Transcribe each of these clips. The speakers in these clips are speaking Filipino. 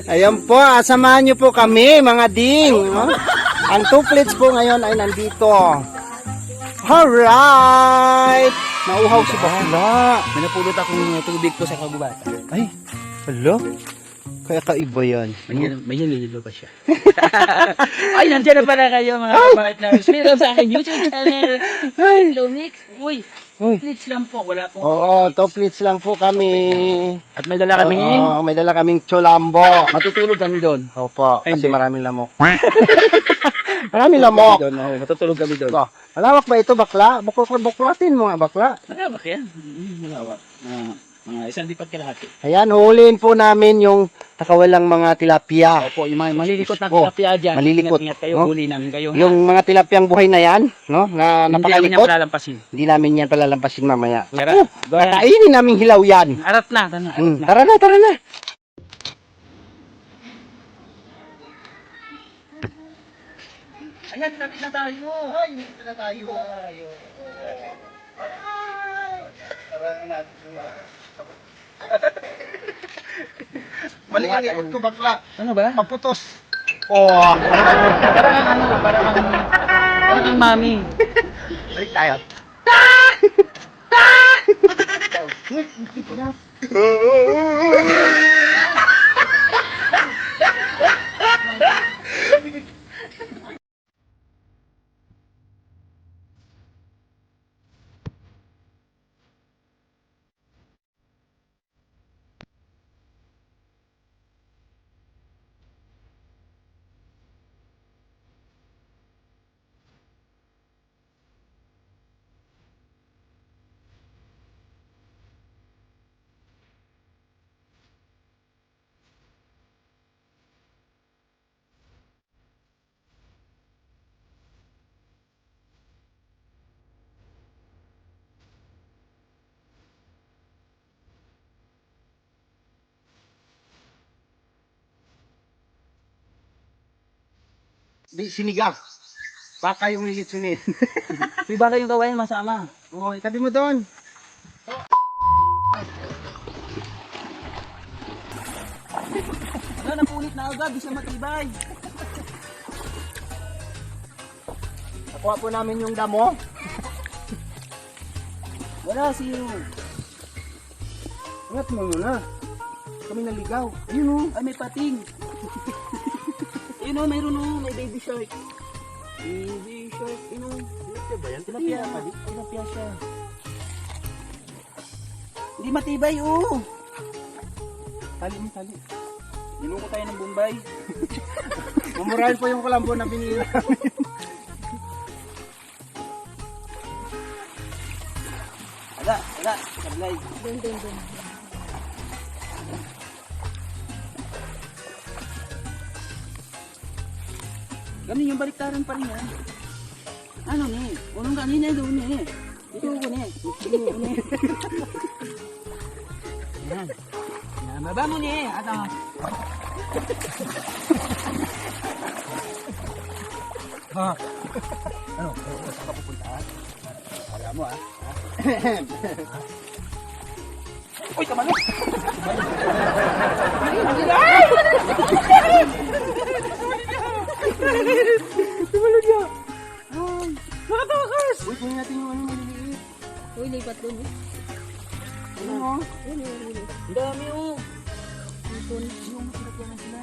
Ayan po, samahan nyo po kami mga ding. No? Ang 2 plates po ngayon ay nandito. Alright! Nauhaw si bakla. May napulot akong tubig ko sa kagubatan. Ay, hala? Kaya kaiba yan. May nililo pa siya. Ay, nandiyan na pala kayo mga partners. Meron sa akin YouTube channel. Ay, Lumix. Uy, plates lang po. Wala pong... Oo, 2 plates lang po kami. At may dala kami. Oo, may dala kaming cholambo. Matutulog kami doon. Opo, Ay, kasi hindi. maraming lamok. Maraming lamok. Doon, oh, matutulog kami doon. Oh, malawak ba ito, bakla? Buklatin mo nga, bakla. Malawak yan. Malawak. Mga isang lipat kalahati. Ayan, huliin po namin yung nakawalang mga tilapia. Opo, yung mga malilikot na Oh, tilapia dyan. malilikot. Ingat kayo, Oh. huli namin kayo. Yung mga tilapiyang buhay na yan, no? Na Hindi namin yan napakalikot. palalampasin. Hindi namin yan palalampasin mamaya. Tara. Kainin namin hilaw yan. Arat na, arat na. Tara na, tara na. Ayan, lapit na tayo. Ay, dito na tayo. Mali ang ikot ko, bakla. Ano ba? Maputos. Oh. Parang ang mami. Balik tayo. Di sinigang. Baka yung lilitsunin. May bala yung gawain, masama. Oo, itabi mo doon. Ano, napulit na agad, di siya matibay. Nakuha po namin yung damo. Wala, zero. Ingat mo muna. Kami naligaw. Ayun o. Ay, may pating. Ayun o, mayroon o, may baby shark. Baby shark, yun o. Tilapia ba yan? Tilapia, tilapia siya. Hindi matibay o. Tali mo, tali. Niluko tayo ng Bombay. Mumurahin po yung kulambo na binili namin. Wala, sablay. Dun. Ganun yung baliktaran pa rin yan. Ano ni? Unong kanina doon ni. Ito ko ni. Yan. Baba mo ni. Ato. Ha? Ano? Saan ka pupunta? Wala mo ah. Uy, kamalo! Tumalog niya. Nakatakas! Uy, kunin natin yung ano maliliit. Uy, lipat dun eh. Ano o? Yun. Ang dami oh! Ipon. Yung tilapia na sila.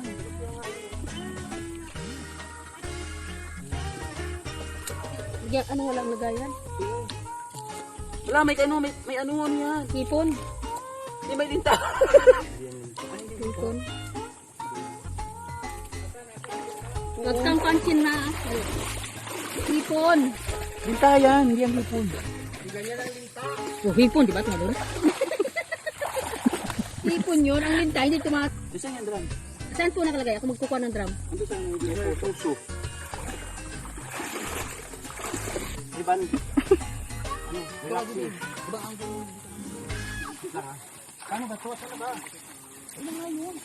Yan, ano walang lagayan? Wala, may ano yan. Ipon. Hindi may linta. Ipon. Huwag kang pansin na. Ipon. Linta yan, hindi ang hipon. Oh, ipon, di ba? Tumalun? Ipon yun. Ang linta, hindi tumat. Saan yan, drum? Saan po nakalagay? Ako magkukuha ng drum. Ando saan yung Ano yung puso? Iban. Ano? Relax mo. Ba ang Ano ba to? Saan ba? ano nga yun?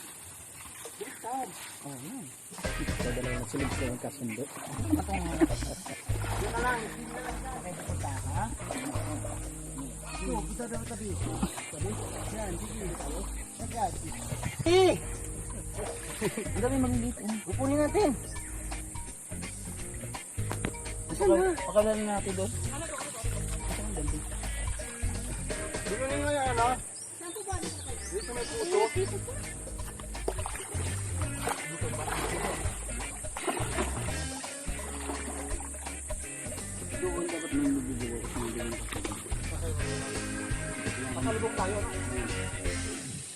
Baliktad. Oh, yan. Ito dala yung nagsulog sila ng kasundo. Yun na lang. Hindi na lang yan. May pupunta ka? Ito, punta daw tabi. Tabi? Yan, sige. Tayo. Yan. Eh! Ang dami maliliit. Kukunin natin. Pakalalin natin doon. Kukunin mo yan, ano? Dito may puto. Doon dapat may magbibigay. Makalubog tayo.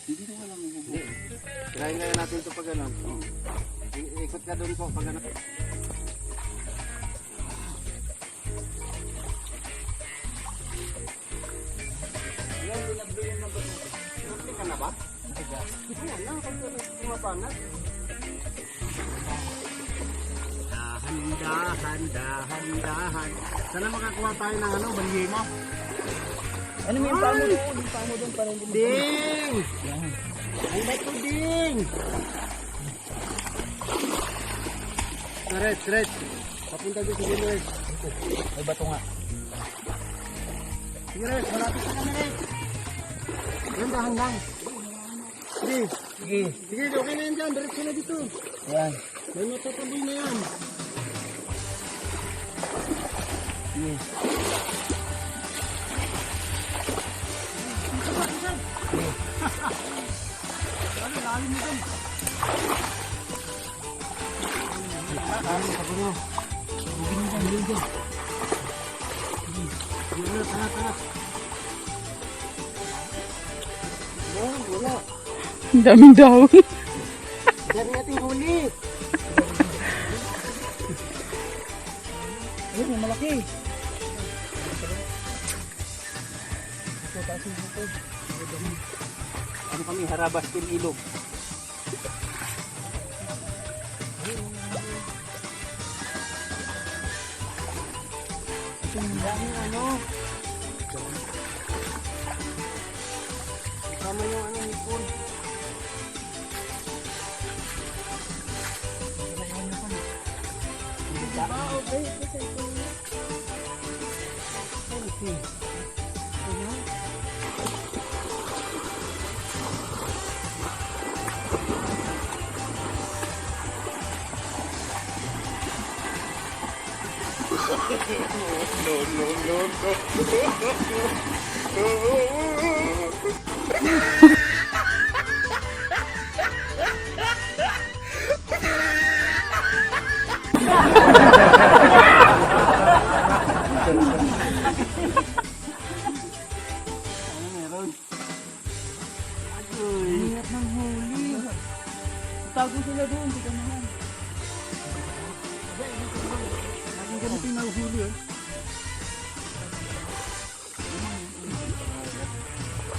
Hindi ko alam magbibigay. Tirahin kaya natin ito pag ano. Ikot ka doon po pag ano. Yan, binabloyan na ba ito? Nagpili ka na ba? Ayan lang, pag pumapangat. Dahan. Sana makakuha tayo ng ano, balihima. Ano mo yung pamo doon? Yung pamo doon para hindi Ding! Yan. Ay, ba't ito, Ding? Red. Papunta dito si Red. May bato nga. Sige, Red. Malapit ka kami, Red. Yan, dahan lang. Sige. Sige, okay na yan dyan. Diretso na dito. Yan. May matataboy na yan. Sige. Ano, lalim mo dyan. Lalim sa puno. Bugin dyan. Sige, tara. Wala. Ang daming dahon. Diyan natin huli. Ayun, yung malaki. Ano kami, harabas til ilog. Ang daming ano. Kasama yung ano, hipon. Ano meron? Agoy. Hirap ng huli. Tago sila doon, hindi ka naman. Ang ganito yung nahuhuli eh.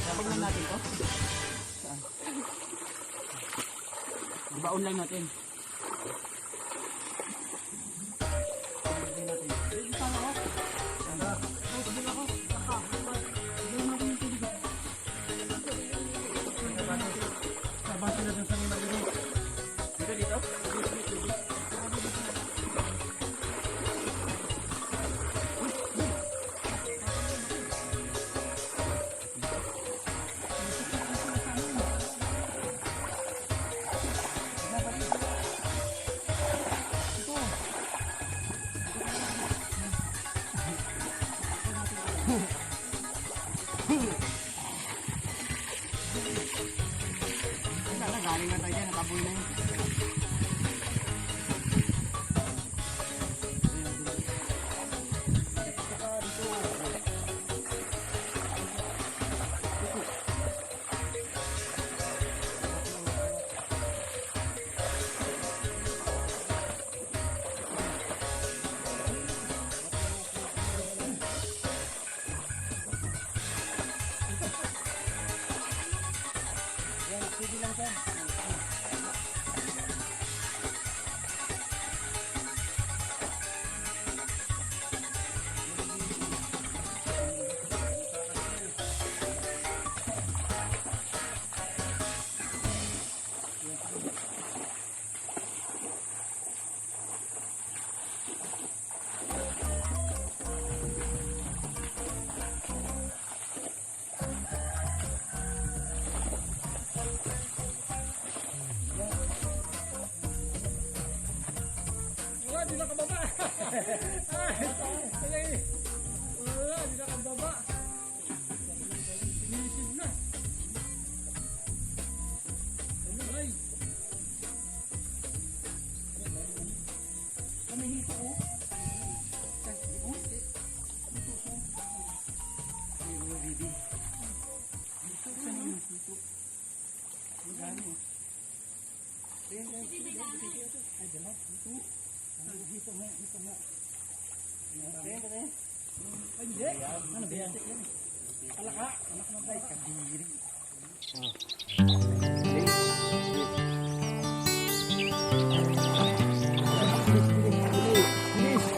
Sabag lang natin to. Saan? Ibaon lang natin. Galing na tayo dyan, nakaboy na yun.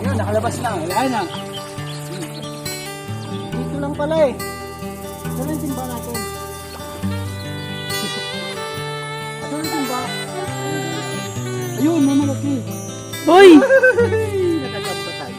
Ayun, nakalabas na. Wala na. Dito lang pala eh. Saan ang timba natin? Saan ang timba? Ayun, mamalaki. Hoy! Nakakamba tayo.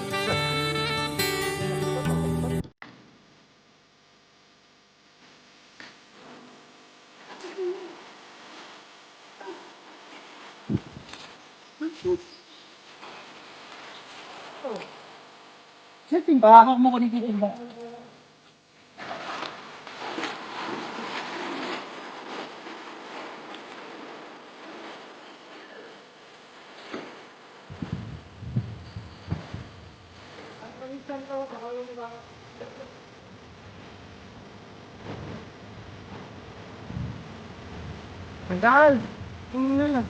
Sir, timba. Hawak mo ko dito timba. Tagal! Tingnan na.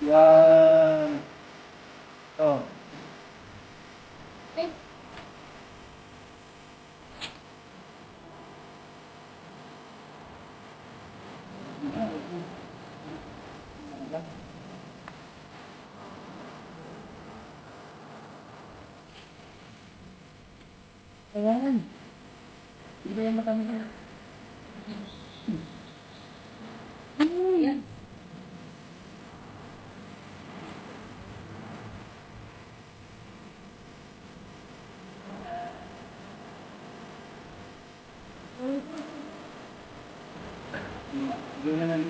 Yan. Oh. Ayan. Di ba yan matami na? Ayan. Doon na lang.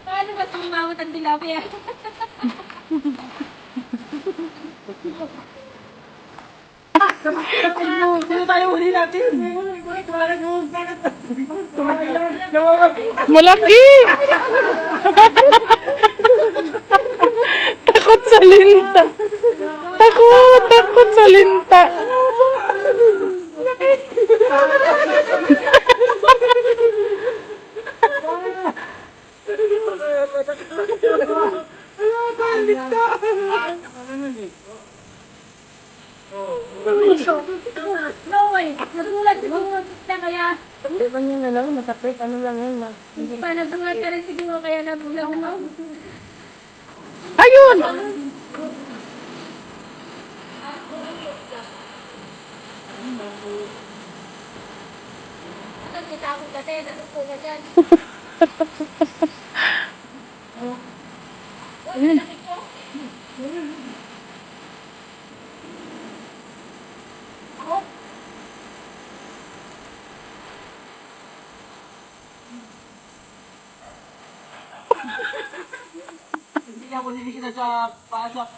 Paano ba tumawat ang tilapia? Sino tayo huli natin? Malaki! Takot sa linta. Takot sa linta. No way! Nagulat siguro na kaya. Hindi ba yun na lang? Masakit? Ano lang yun? Hindi pa nagulat ka rin siguro kaya nagulat mo. Ayun! Bakit kitakot kasi? Natuto ka dyan. Ayun. Hindi ako nilikita sa pasok.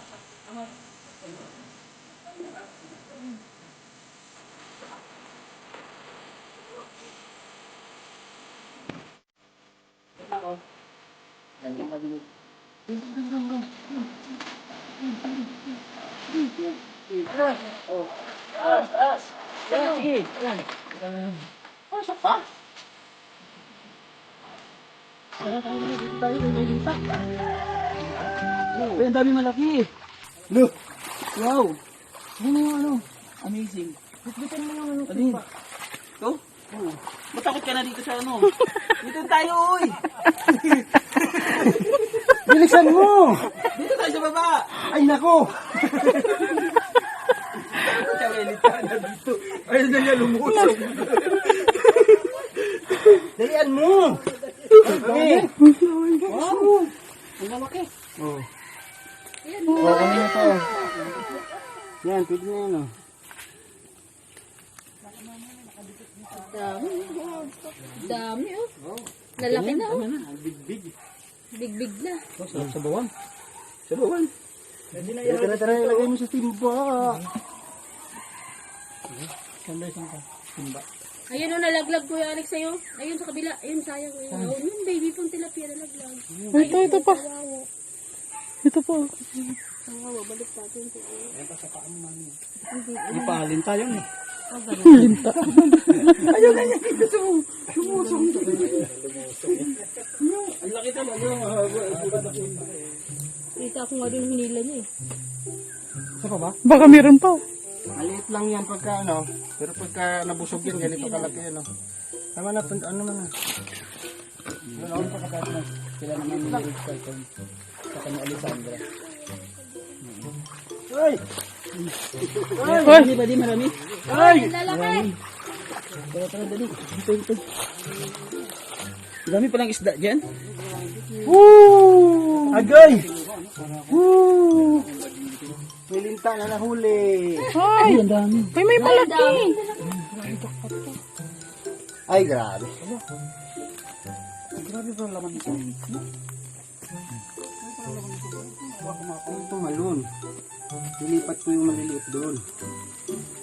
Uy, ang dami malaki. Look! Wow. Ano yung ano? Amazing. Bitbitin mo yung ano. Ano yun? Ito? Matakot ka na dito sa ano. Dito tayo, uy. Bilisan mo! Dito tayo sa baba. Ay, nako! Kawelit ka na dito. Ayun na niya lumusog. Dalian mo! Okay. Wow! Ang lalaki. Oh. Oh, ano na to? Yan, pwede na yan, oh. Dami. Dami, oh. Lalaki na, oh. Big-big. Big-big na. Sa bawang. Sa bawang. Tara, ilagay mo sa timba. Ayun, oh, nalaglag ko yung Alex sa'yo. Ayun, sa kabila. Ayun, sayang. Ayun, yun, baby pong tilapia nalaglag. Ito pa. Kawawa. Ito pa. Kawawa, balik natin. Ipalin tayo, eh. Linta. Ang laki talaga. Kita ko nga din hinila niya, eh. Isa pa ba? Baka meron pa. Maliit lang yan pagka ano. Pero pagka nabusog yan, ganito kalaki yan, oh. Tama na, ano naman. Wala akong pagkakata na. Sila naman yung lyrics ko ito. Sa kanya Alessandra. Ay! Hoy! Di ba di marami? Ay! Lalaki! Tara, dali. Dito. Dami palang isda dyan. Woo! Agay! Woo! May linta na nahuli. Ay! Ang dami. Uy, may malaki. Ay, grabe. Grabe pa laman ito. Ito malun. Dilipat ko yung maliliit doon.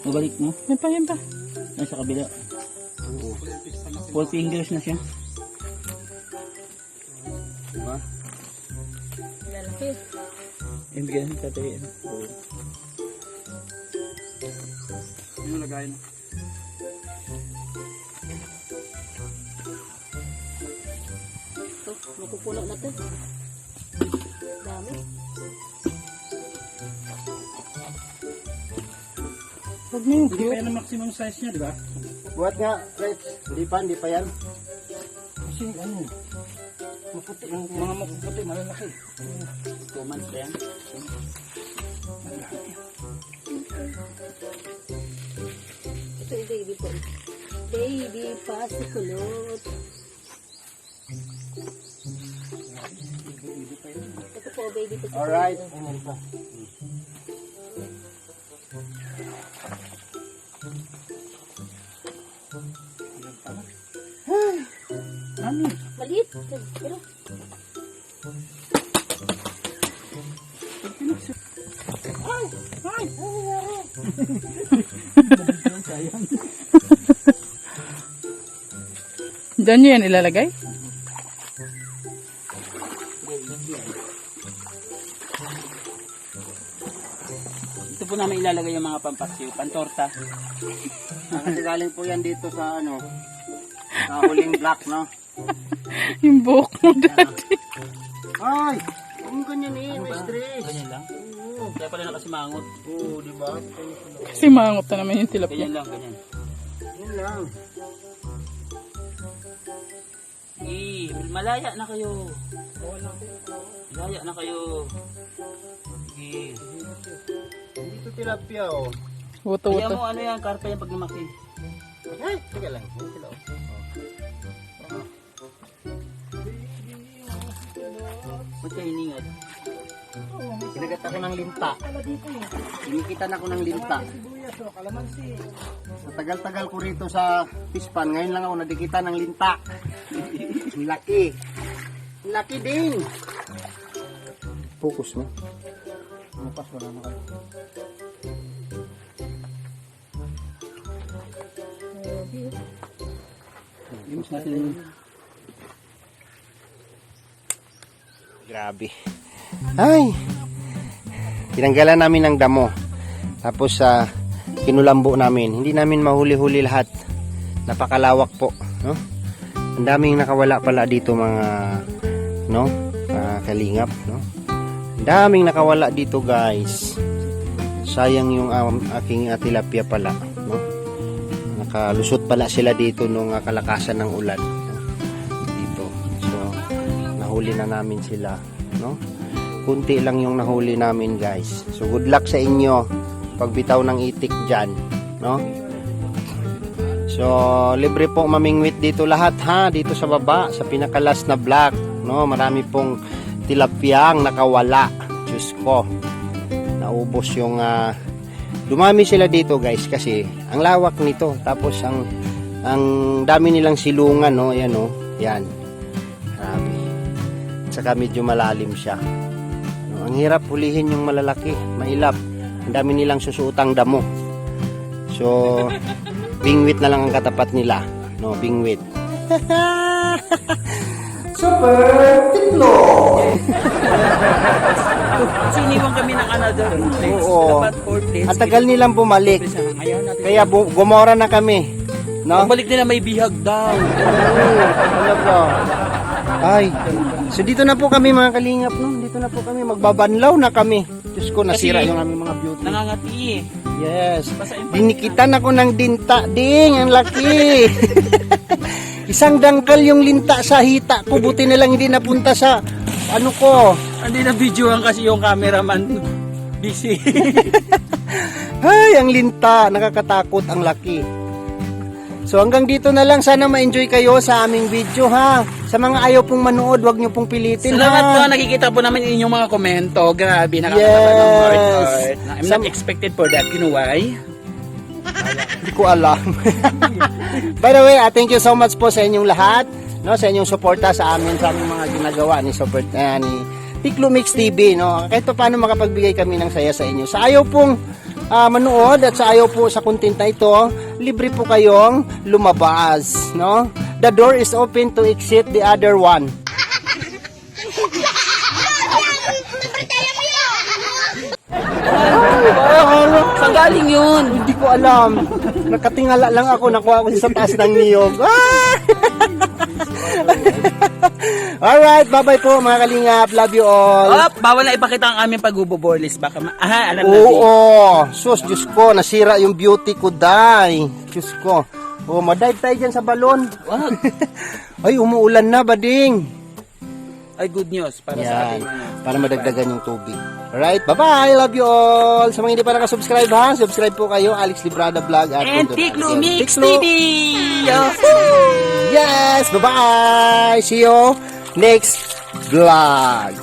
Mabalik mo. Yan pa, yan pa. Ay, sa kabila. Oo. 4 fingers na siya. Diba? Lalaki. Yung bigyan ng tatayin. Yung lagay na. Ito, mapupuno na to. Dami. Huwag mo yung Hindi pa yan ang maximum size niya, di ba? Buhat nga, Rex. Hindi pa yan. Kasi ano, maputi lang yan. Mga mapuputi, malalaki. 2 months pa yan. Ito yung baby po. Baby pa si kulot. Ito po, baby pa si kulot. Alright. Ano pa? Maliit. Pero, Diyan nyo yan ilalagay? Ito po namin ilalagay yung mga pampaksiw, pantorta. Kasi galing po yan dito sa ano, sa huling block, no? Yung buhok mo dati. Ay! Ang ganyan eh, may stress. Ganyan lang. Kaya pala nakasimangot. Oo, di ba? Kasi mangot na naman yung tilapia. Ganyan lang, ganyan. Yun lang. Malaya na kayo. Malaya na kayo. Sige. Dito tilapia, oh. Wuto, Kaya wuto. mo ano yan, karpa yan pag lumaki. Ay, teka lang. Yan sila, oh. Ba't kayo hiningat? Kinagat ako ng linta. Kinikitan ako ng linta. Sa tagal-tagal ko rito sa Pispan, ngayon lang ako nadikita ng linta. Ang laki. Ang laki din. Focus mo. Mapas, wala na kayo. Imus natin. Grabe. Ay! Tinanggalan namin ng damo. Tapos kinulambo namin. Hindi namin mahuli-huli lahat. Napakalawak po, no? Ang daming nakawala pala dito mga no? Kalingap, no? Ang daming nakawala dito, guys. Sayang yung aking tilapia pala, no? nakalusot pala sila dito nung kalakasan ng ulan dito. So nahuli na namin sila, no? Kunti lang yung nahuli namin, guys. So good luck sa inyo pagbitaw ng itik dyan, no? So libre po mamingwit dito lahat, ha, dito sa baba sa pinakalas na block, no? Marami pong tilapiyang nakawala. Diyos ko, naubos yung dumami sila dito, guys, kasi ang lawak nito, tapos ang dami nilang silungan, no? Ayan, no? Yan, grabe. Saka medyo malalim siya, no? Ang hirap hulihin yung malalaki, mailap. Ang dami nilang susuotang damo. So bingwit na lang ang katapat nila, no? Bingwit. Super tiklop. Siniwang kami ng another place. Oo. Dapat 4 places. Ang tagal nilang bumalik. Ayaw natin. Kaya gumora na kami, no? Pagbalik nila may bihag daw. Talaga. Ay. So dito na po kami, mga kalingap, no? Dito na po kami, magbabanlaw na kami. Diyos ko, nasira yung aming mga beauty. Nangangati eh. Yes. Dinikitan ako ng dinta, ding, ang laki. Isang dangkal yung linta sa hita ko, buti na lang hindi napunta sa ano ko. Hindi na videohan kasi yung cameraman busy. Ay, ang linta, nakakatakot, ang laki. So hanggang dito na lang, sana ma-enjoy kayo sa aming video, ha. Sa mga ayaw pong manood, wag nyo pong pilitin, Salamat po, ha. nakikita po namin inyong mga komento. Grabe, nakakatawa Yes. ng heart. I'm not expected for that. You know why? Hindi ko alam. By the way, thank you so much po sa inyong lahat, no, sa inyong suporta sa amin, sa aming mga ginagawa ni ni Tiklumix TV, no. Kahit pa paano makapagbigay kami ng saya sa inyo. Sa ayaw pong manood at sa ayaw po sa content na ito, libre po kayong lumabas, no. The door is open to exit the other one. Saan galing yun? Hindi ko alam. Nakatingala lang ako, nakuha ko sa taas ng niyog. Ah! Alright, bye-bye po mga kalingap. Love you all. Oh, bawal na ipakita ang aming pag-ubo-borlis. Baka alam na. Oo. Sus, Diyos ko, nasira yung beauty ko, day. Diyos ko. Oh, madive tayo dyan sa balon. Wag. Ay, umuulan na, bading. Ay, good news para sa Yan, ating para madagdagan yung tubig. Alright, bye-bye. Love you all. Sa mga hindi pa nakasubscribe, ha? Subscribe po kayo. Alex Librada Vlog. At And Punto Tiklumix Tiklo. TV! Yes, bye-bye. See you next vlog.